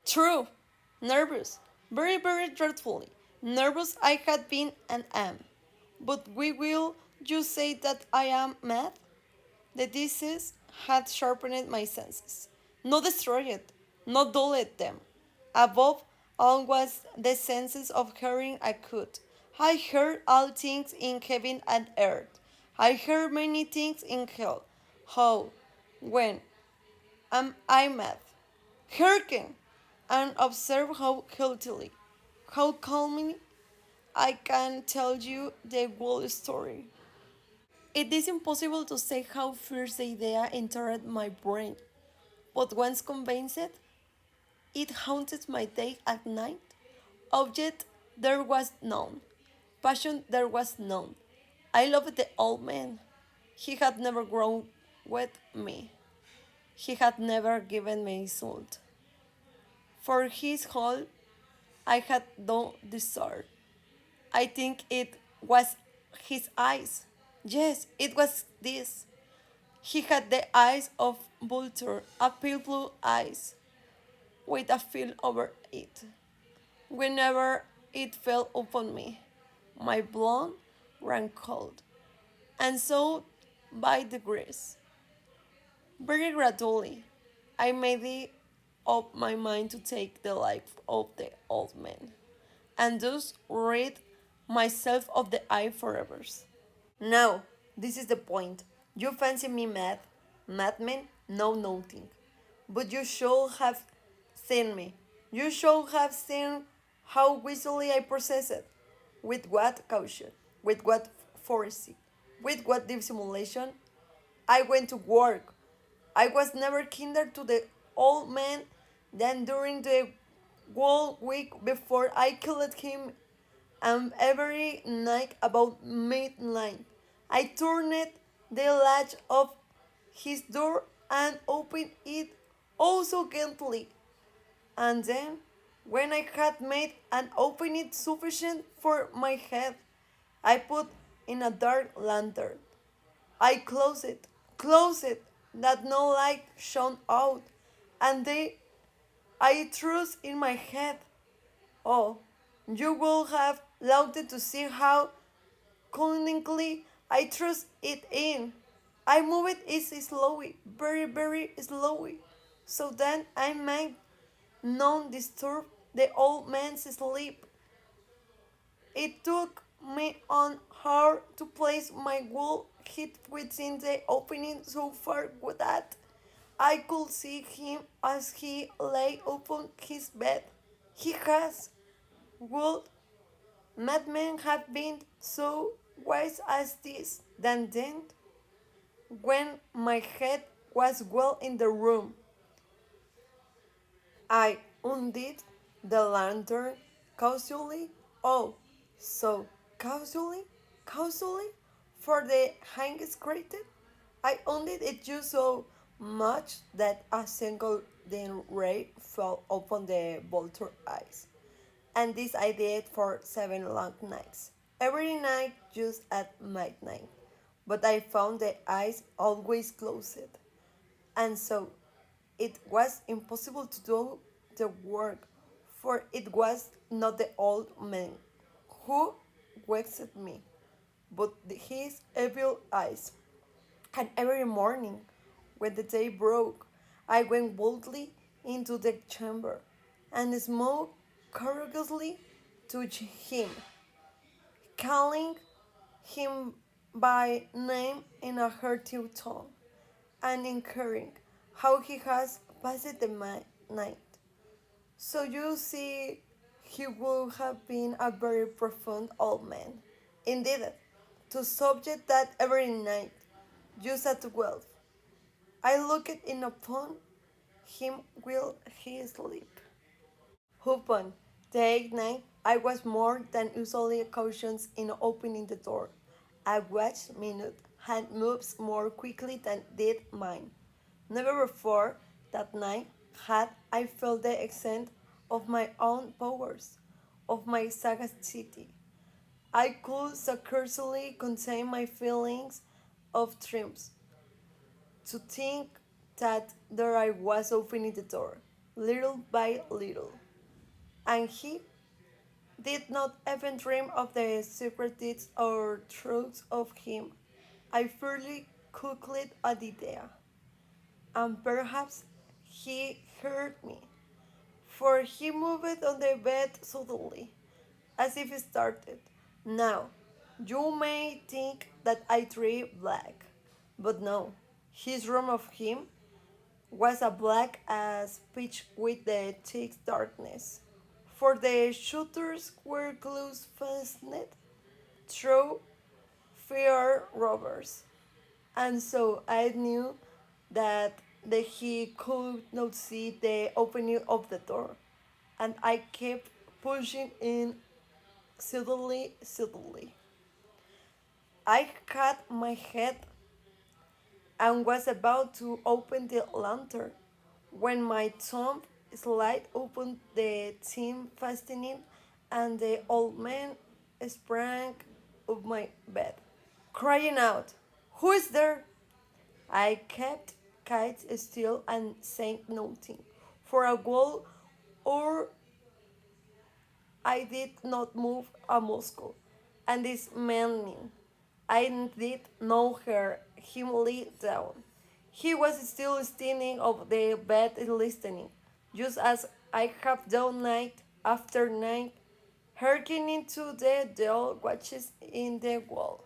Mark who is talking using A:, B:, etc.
A: True. Nervous. Very, very dreadfully. Nervous I had been and am. But we will you say that I am mad? The disease had sharpened my senses, not destroyed, not dulled them. Above all was the senses of hearing I could. I heard all things in heaven and earth. I heard many things in hell. How, when, am I mad? Hearken and observe how healthily, how calmly I can tell you the whole story. It is impossible to say how first the idea entered my brain, but once convinced, it haunted my day and night. Object there was none, passion there was none. I loved the old man. He had never grown with me. He had never given me insult. For his whole, I had no desire. I think it was his eyes. Yes, it was this. He had the eyes of vulture, a pale blue eyes, with a film over it. Whenever it fell upon me, my blood ran cold, and so by degrees, very gradually, I made up my mind to take the life of the old man, and thus rid myself of the eye forever. Now, this is the point. You fancy me mad? Madman? No, nothing. But you should have seen me. You should have seen how wisely I processed it. With what caution, with what foresight, with what dissimulation. I went to work. I was never kinder to the old man than during the whole week before I killed him, and every night about midnight I turned the latch of his door and opened it oh so gently. And then, when I had made an opening sufficient for my head, I put in a dark lantern. I closed it, that no light shone out, and then I thrust in my head. Oh, you will have loved to see how cunningly I thrust it in. I moved it slowly, very, very slowly, so that I might not disturb the old man's sleep. It took me an hour to place my wool head within the opening so far that I could see him as he lay upon his bed. He has, would madmen have been so wise as this? Then, when my head was well in the room, I undid the lantern cautiously. Oh, so cautiously, for the hang is grated. I undid it just so much that a single dim ray fell upon the vulture eyes. And this I did for 7 long nights, every night just at midnight. But I found the eyes always closed, and so it was impossible to do the work, for it was not the old man who vexed me, but his evil eyes. And every morning, when the day broke, I went boldly into the chamber and smote courageously to him, calling him by name in a hearty tone, and inquiring how he has passed the night. So you see, he would have been a very profound old man. Indeed, to subject that every night, just at 12, I looked in upon him while he sleep. Upon the eighth night, I was more than usually cautious in opening the door. A watch minute had moves more quickly than did mine. Never before that night had I felt the extent of my own powers, of my sagacity. I could scarcely contain my feelings of triumph. To think that there I was opening the door, little by little. And he did not even dream of the secret deeds or truths of him. I fairly chuckled at the idea, and perhaps he heard me, for he moved on the bed suddenly, as if started. Now, you may think that I dream black, but no. His room of him was as black as pitch with the thick darkness, for the shutters were close fastened through fair robbers, and so I knew that he could not see the opening of the door, and I kept pushing in subtly. I cut my head and was about to open the lantern when my thumb slid open the thin fastening and the old man sprang up my bed, crying out, "Who is there?" I kept quite still and said nothing for a while, or I did not move a muscle. And this man, I did not hear him lie down. He was still standing on the bed listening, just as I have done night after night, hearkening to the dull watches in the wall.